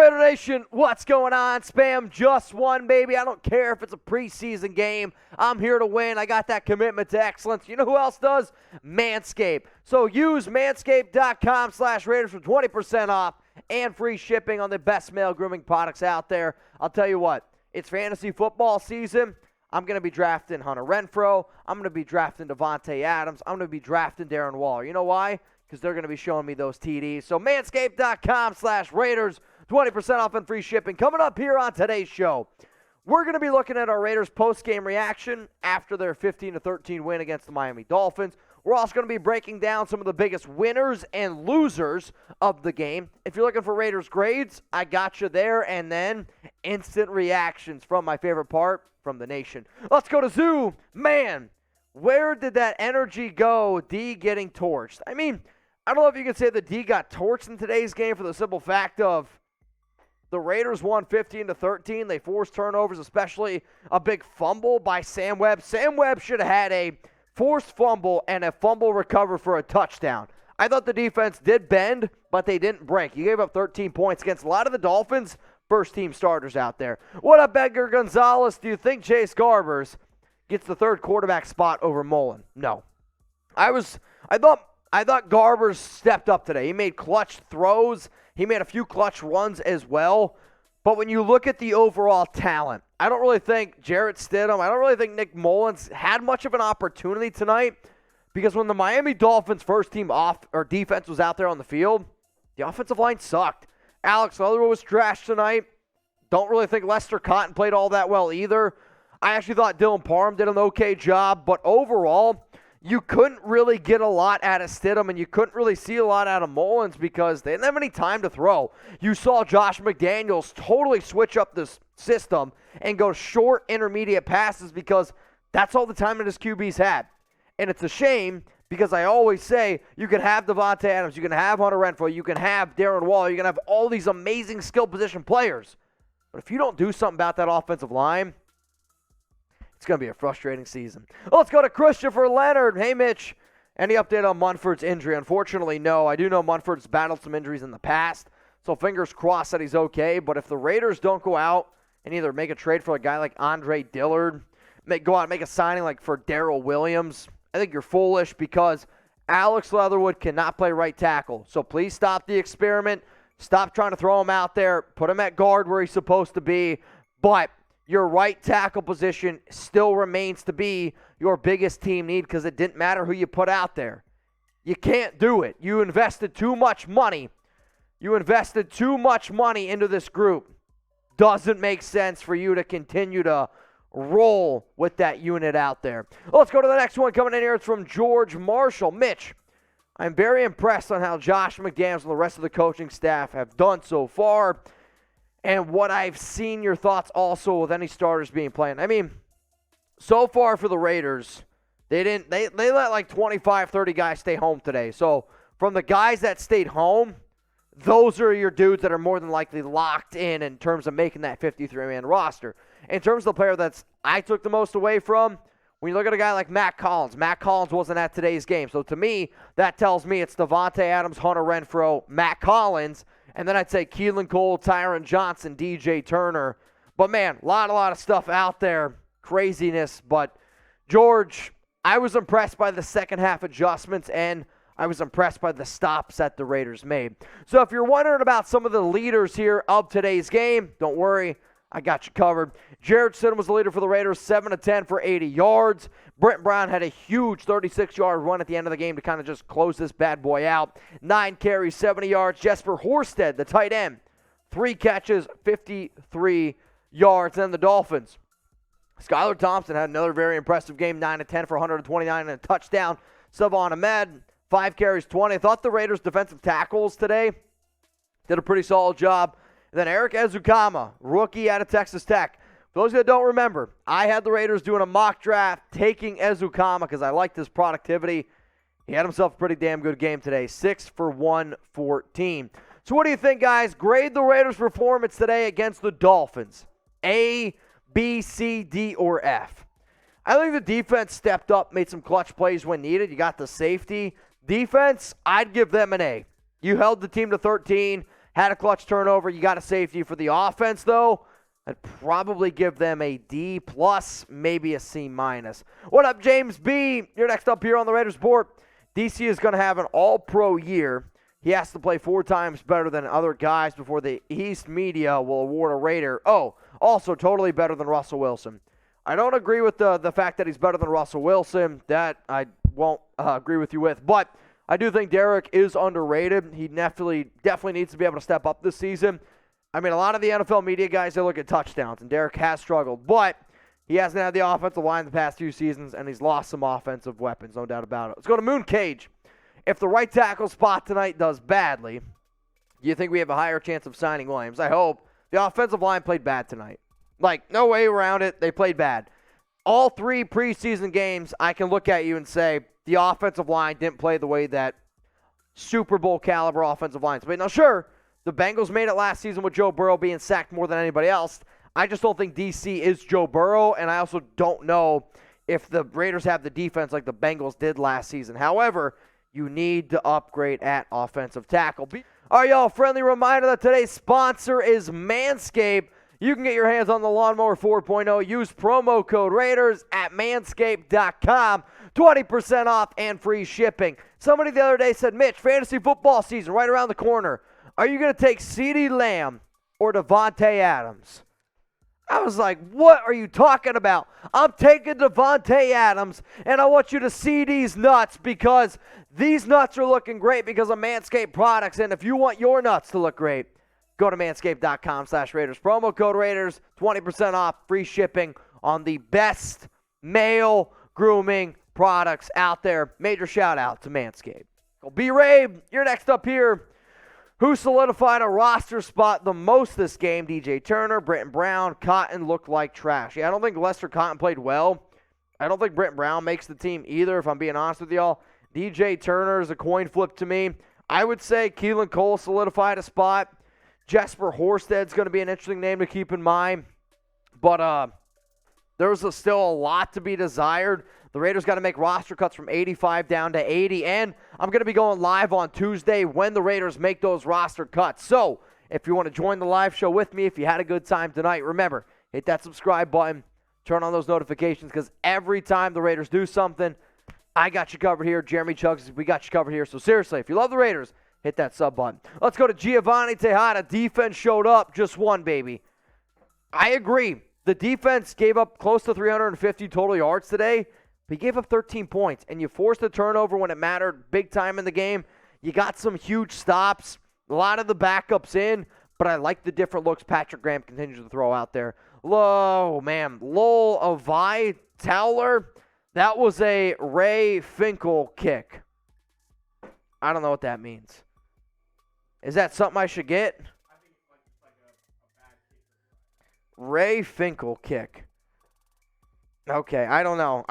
Raider Nation, what's going on? Spam just won, baby. I don't care if it's a preseason game. I'm here to win. I got that commitment to excellence. You know who else does? Manscaped. So use manscaped.com/Raiders for 20% off and free shipping on the best male grooming products out there. I'll tell you what, it's fantasy football season. I'm going to be drafting Hunter Renfrow. I'm going to be drafting Davante Adams. I'm going to be drafting Darren Waller. You know why? Because they're going to be showing me those TDs. So manscaped.com/Raiders, 20% off and free shipping. Coming up here on today's show, we're going to be looking at our Raiders post-game reaction after their 15-13 win against the Miami Dolphins. We're also going to be breaking down some of the biggest winners and losers of the game. If you're looking for Raiders grades, I got you there. And then instant reactions from my favorite part, from the nation. Let's go to Zoo. Man, where did that energy go? D getting torched. I mean, I don't know if you could say that D got torched in today's game for the simple fact of the Raiders won 15-13. They forced turnovers, especially a big fumble by Sam Webb. Sam Webb should have had a forced fumble and a fumble recover for a touchdown. I thought the defense did bend, but they didn't break. You gave up 13 points against a lot of the Dolphins' first-team starters out there. What up, Edgar Gonzalez? Do you think Chase Garbers gets the third quarterback spot over Mullen? No. I thought Garbers stepped up today. He made clutch throws. He made a few clutch runs as well. But when you look at the overall talent, I don't really think Jarrett Stidham, I don't really think Nick Mullins had much of an opportunity tonight, because when the Miami Dolphins first team defense was out there on the field, the offensive line sucked. Alex Leatherwood was trash tonight. Don't really think Lester Cotton played all that well either. I actually thought Dylan Parham did an okay job, but overall, you couldn't really get a lot out of Stidham, and you couldn't really see a lot out of Mullins because they didn't have any time to throw. You saw Josh McDaniels totally switch up this system and go short, intermediate passes because that's all the time that his QBs had. And it's a shame because I always say you can have Davante Adams, you can have Hunter Renfrow, you can have Darren Waller, you can have all these amazing skill position players. But if you don't do something about that offensive line, it's going to be a frustrating season. Let's go to Christopher Leonard. Hey, Mitch, any update on Munford's injury? Unfortunately, no. I do know Munford's battled some injuries in the past, so fingers crossed that he's okay. But if the Raiders don't go out and either make a trade for a guy like Andre Dillard, go out and make a signing like for Darrell Williams, I think you're foolish because Alex Leatherwood cannot play right tackle. So please stop the experiment. Stop trying to throw him out there. Put him at guard where he's supposed to be. But your right tackle position still remains to be your biggest team need because it didn't matter who you put out there. You can't do it. You invested too much money. You invested too much money into this group. Doesn't make sense for you to continue to roll with that unit out there. Let's go to the next one coming in here. It's from George Marshall. Mitch, I'm very impressed on how Josh McDaniels and the rest of the coaching staff have done so far. And what I've seen, your thoughts also with any starters being playing. I mean, so far for the Raiders, they let like 25, 30 guys stay home today. So from the guys that stayed home, those are your dudes that are more than likely locked in terms of making that 53-man roster. In terms of the player I took the most away from, when you look at a guy like Matt Collins wasn't at today's game. So to me, that tells me it's Davante Adams, Hunter Renfrow, Matt Collins, and then I'd say Keelan Cole, Tyron Johnson, DJ Turner. But, man, a lot of stuff out there. Craziness. But, George, I was impressed by the second half adjustments, and I was impressed by the stops that the Raiders made. So if you're wondering about some of the leaders here of today's game, don't worry. I got you covered. Jarrett Stidham was the leader for the Raiders, 7-10 for 80 yards. Brent Brown had a huge 36-yard run at the end of the game to kind of just close this bad boy out. 9 carries, 70 yards. Jasper Horstead, the tight end, 3 catches, 53 yards. And then the Dolphins. Skylar Thompson had another very impressive game, 9-10 for 129 and a touchdown. Savon Ahmed, 5 carries, 20. I thought the Raiders' defensive tackles today did a pretty solid job. Then Eric Ezukama, rookie out of Texas Tech. For those that don't remember, I had the Raiders doing a mock draft, taking Ezukama because I liked his productivity. He had himself a pretty damn good game today, 6 for 114. So what do you think, guys? Grade the Raiders' performance today against the Dolphins. A, B, C, D, or F. I think the defense stepped up, made some clutch plays when needed. You got the safety. Defense, I'd give them an A. You held the team to 13. Had a clutch turnover. You got a safety. For the offense, though, I'd probably give them a D+, maybe a C-. What up, James B? You're next up here on the Raiders Board. DC is going to have an all-pro year. He has to play 4 times better than other guys before the East media will award a Raider. Oh, also totally better than Russell Wilson. I don't agree with the fact that he's better than Russell Wilson. That I won't agree with you with. But I do think Derek is underrated. He definitely needs to be able to step up this season. I mean, a lot of the NFL media guys, they look at touchdowns, and Derek has struggled. But he hasn't had the offensive line the past few seasons, and he's lost some offensive weapons, no doubt about it. Let's go to Moon Cage. If the right tackle spot tonight does badly, do you think we have a higher chance of signing Williams? I hope. The offensive line played bad tonight. Like, no way around it. They played bad. All 3 preseason games, I can look at you and say the offensive line didn't play the way that Super Bowl caliber offensive lines played. Now, sure, the Bengals made it last season with Joe Burrow being sacked more than anybody else. I just don't think DC is Joe Burrow, and I also don't know if the Raiders have the defense like the Bengals did last season. However, you need to upgrade at offensive tackle. All right, y'all, friendly reminder that today's sponsor is Manscaped. You can get your hands on the Lawnmower 4.0. Use promo code Raiders at manscaped.com. 20% off and free shipping. Somebody the other day said, Mitch, fantasy football season right around the corner. Are you going to take CeeDee Lamb or Davante Adams? I was like, what are you talking about? I'm taking Davante Adams, and I want you to see these nuts because these nuts are looking great because of Manscaped products. And if you want your nuts to look great, go to manscaped.com/Raiders. Promo code Raiders, 20% off, free shipping on the best male grooming products out there. Major shout out to Manscaped. B-Ray, you're next up here. Who solidified a roster spot the most this game? DJ Turner, Britton Brown, Cotton looked like trash. Yeah, I don't think Lester Cotton played well. I don't think Britton Brown makes the team either, if I'm being honest with y'all. DJ Turner is a coin flip to me. I would say Keelan Cole solidified a spot. Jasper Horstead's going to be an interesting name to keep in mind. But there's still a lot to be desired. The Raiders got to make roster cuts from 85 down to 80. And I'm going to be going live on Tuesday when the Raiders make those roster cuts. So if you want to join the live show with me, if you had a good time tonight, remember, hit that subscribe button. Turn on those notifications because every time the Raiders do something, I got you covered here. Jeremy Chugs, we got you covered here. So seriously, if you love the Raiders, hit that sub button. Let's go to Giovanni Tejada. Defense showed up. Just one, baby. I agree. The defense gave up close to 350 total yards today. But he gave up 13 points, and you forced a turnover when it mattered big time in the game. You got some huge stops, a lot of the backups in, but I like the different looks Patrick Graham continues to throw out there. Lol Avi Towler, that was a Ray Finkel kick. I don't know what that means. Is that something I should get? I think it's like a bad kick. Ray Finkel kick. Okay, I don't know.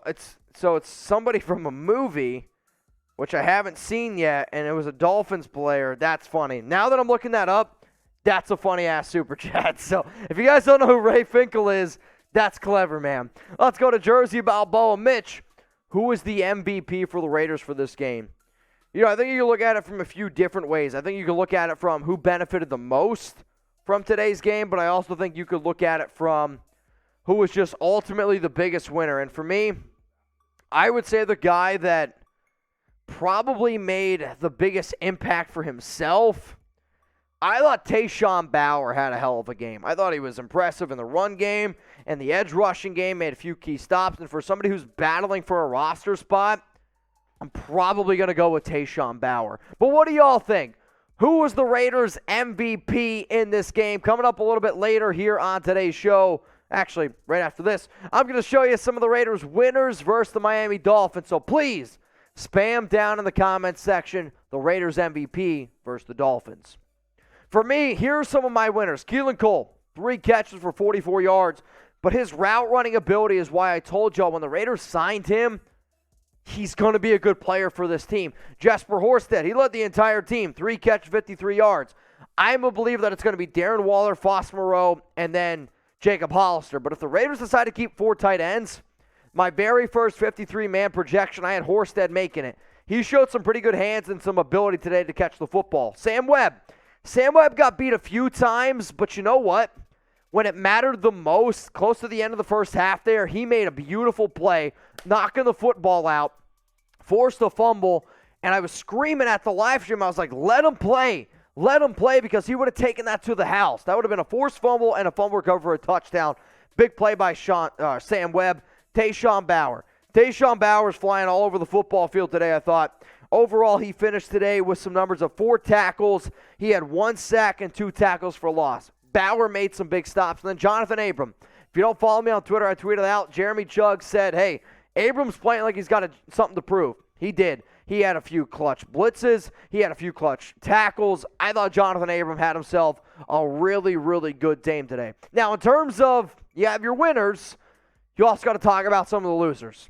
It's somebody from a movie, which I haven't seen yet, and it was a Dolphins player. That's funny. Now that I'm looking that up, that's a funny-ass super chat. So if you guys don't know who Ray Finkel is, that's clever, man. Let's go to Jersey Balboa. Mitch, who was the MVP for the Raiders for this game? I think you can look at it from a few different ways. I think you can look at it from who benefited the most from today's game, but I also think you could look at it from who was just ultimately the biggest winner. And for me, I would say the guy that probably made the biggest impact for himself, I thought Tashawn Bower had a hell of a game. I thought he was impressive in the run game and the edge rushing game, made a few key stops. And for somebody who's battling for a roster spot, I'm probably going to go with Tashawn Bower. But what do y'all think? Who was the Raiders' MVP in this game? Coming up a little bit later here on today's show. Actually, right after this, I'm going to show you some of the Raiders' winners versus the Miami Dolphins. So please, spam down in the comments section the Raiders' MVP versus the Dolphins. For me, here are some of my winners. Keelan Cole, 3 catches for 44 yards. But his route running ability is why I told y'all when the Raiders signed him, he's going to be a good player for this team. Jasper Horstead, he led the entire team. 3 catches, 53 yards. I'm a believer that it's going to be Darren Waller, Foss Moreau, and then Jacob Hollister. But if the Raiders decide to keep 4 tight ends, my very first 53-man projection, I had Horstead making it. He showed some pretty good hands and some ability today to catch the football. Sam Webb, Sam Webb got beat a few times, but you know what? When it mattered the most, close to the end of the first half there, he made a beautiful play, knocking the football out, forced a fumble, and I was screaming at the live stream. I was like, let him play. Let him play, because he would have taken that to the house. That would have been a forced fumble and a fumble recovery for a touchdown. Big play by Sam Webb. Tashawn Bower. Tashawn Bower's flying all over the football field today, I thought. Overall, he finished today with some numbers of 4 tackles. He had 1 sack and 2 tackles for loss. Bower made some big stops. And then Johnathan Abram. If you don't follow me on Twitter, I tweeted out, Jeremy Chugg said, hey, Abram's playing like he's got something to prove. He did. He had a few clutch blitzes. He had a few clutch tackles. I thought Johnathan Abram had himself a really, really good game today. Now, in terms of you have your winners, you also got to talk about some of the losers.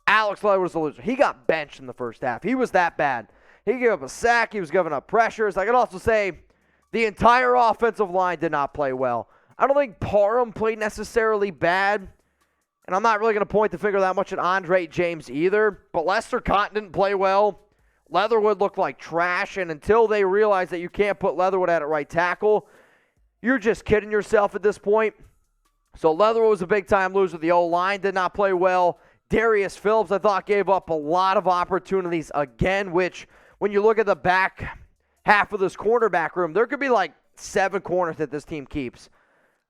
Alex Leatherwood was the loser. He got benched in the first half. He was that bad. He gave up a sack. He was giving up pressures. I could also say the entire offensive line did not play well. I don't think Parham played necessarily bad. And I'm not really going to point the finger that much at Andre James either. But Lester Cotton didn't play well. Leatherwood looked like trash. And until they realize that you can't put Leatherwood at right tackle, you're just kidding yourself at this point. So Leatherwood was a big-time loser. The O-line did not play well. Darius Phillips, I thought, gave up a lot of opportunities again, which when you look at the back half of this cornerback room, there could be like 7 corners that this team keeps.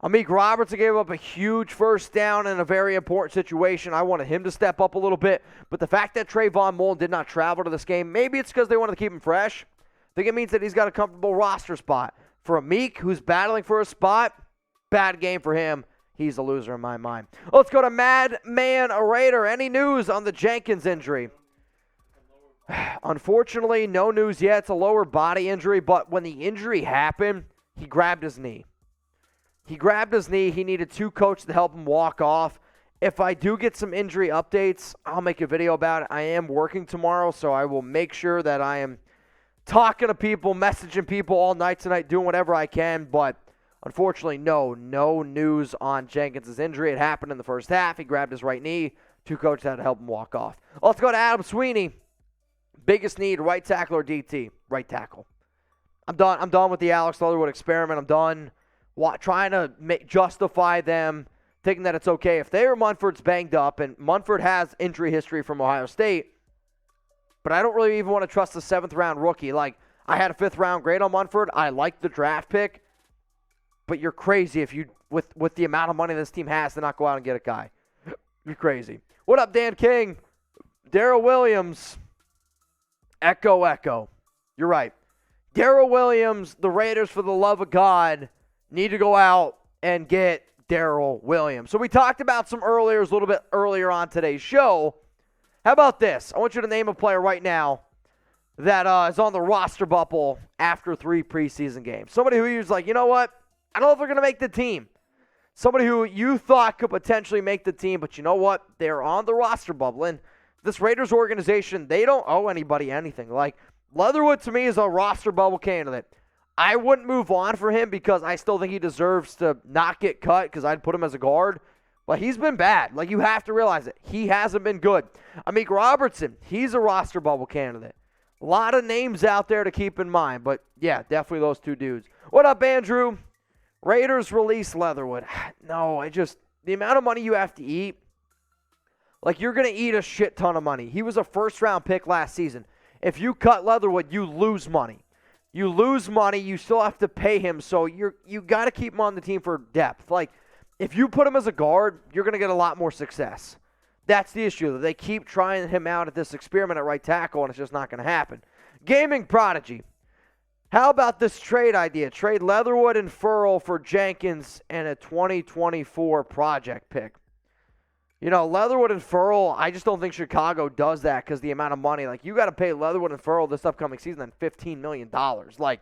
Amik Robertson gave up a huge first down in a very important situation. I wanted him to step up a little bit. But the fact that Trayvon Mullen did not travel to this game, maybe it's because they wanted to keep him fresh. I think it means that he's got a comfortable roster spot. For Amik, who's battling for a spot, bad game for him. He's a loser in my mind. Let's go to Madman Raider. Any news on the Jenkins injury? Unfortunately, no news yet. It's a lower body injury, but when the injury happened, he grabbed his knee. He grabbed his knee. He needed 2 coaches to help him walk off. If I do get some injury updates, I'll make a video about it. I am working tomorrow, so I will make sure that I am talking to people, messaging people all night tonight, doing whatever I can. But unfortunately, no news on Jenkins' injury. It happened in the first half. He grabbed his right knee. 2 coaches had to help him walk off. Let's go to Adam Sweeney. Biggest need, right tackle or DT? Right tackle. I'm done with the Alex Leatherwood experiment. I'm done trying to justify them, thinking that it's okay. If Munford's banged up, and Munford has injury history from Ohio State, but I don't really even want to trust the 7th-round rookie. Like, I had a 5th-round grade on Munford. I like the draft pick, but you're crazy if you, with the amount of money this team has, to not go out and get a guy. You're crazy. What up, Dan King? Darrell Williams. Echo. You're right. Darrell Williams, the Raiders, for the love of God, need to go out and get Darrell Williams. So we talked about some earliers a little bit earlier on today's show. How about this? I want you to name a player right now that is on the roster bubble after 3 preseason games. Somebody who you're like, you know what? I don't know if they're going to make the team. Somebody who you thought could potentially make the team, but you know what? They're on the roster bubble. And this Raiders organization, they don't owe anybody anything. Like, Leatherwood to me is a roster bubble candidate. I wouldn't move on for him because I still think he deserves to not get cut because I'd put him as a guard. But he's been bad. Like, you have to realize it. He hasn't been good. Amik Robertson, he's a roster bubble candidate. A lot of names out there to keep in mind. But, yeah, definitely those 2 dudes. What up, Andrew? Raiders release Leatherwood. No, the amount of money you have to eat, like, you're going to eat a shit ton of money. He was a 1st-round pick last season. If you cut Leatherwood, you lose money. You lose money, you still have to pay him, so you got to keep him on the team for depth. Like, if you put him as a guard, you're going to get a lot more success. That's the issue. They keep trying him out at this experiment at right tackle, and it's just not going to happen. Gaming Prodigy. How about this trade idea? Trade Leatherwood and Furl for Jenkins and a 2024 project pick. You know, Leatherwood and Furl, I just don't think Chicago does that because the amount of money. Like, you got to pay Leatherwood and Furl this upcoming season $15 million. Like,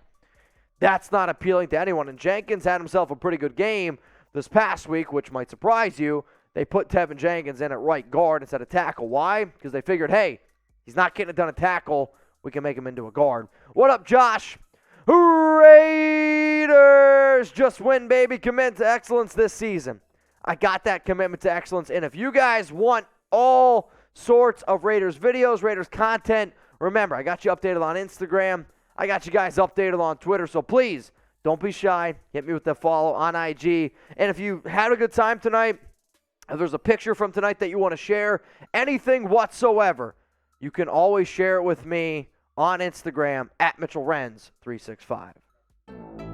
that's not appealing to anyone. And Jenkins had himself a pretty good game this past week, which might surprise you. They put Tevin Jenkins in at right guard instead of tackle. Why? Because they figured, hey, he's not getting it done at tackle. We can make him into a guard. What up, Josh? Raiders just win, baby. Commit to excellence this season. I got that commitment to excellence. And if you guys want all sorts of Raiders videos, Raiders content, remember, I got you updated on Instagram. I got you guys updated on Twitter, so please don't be shy. Hit me with the follow on IG. And if you had a good time tonight, if there's a picture from tonight that you want to share, anything whatsoever, you can always share it with me on Instagram at Mitchell Renz 365.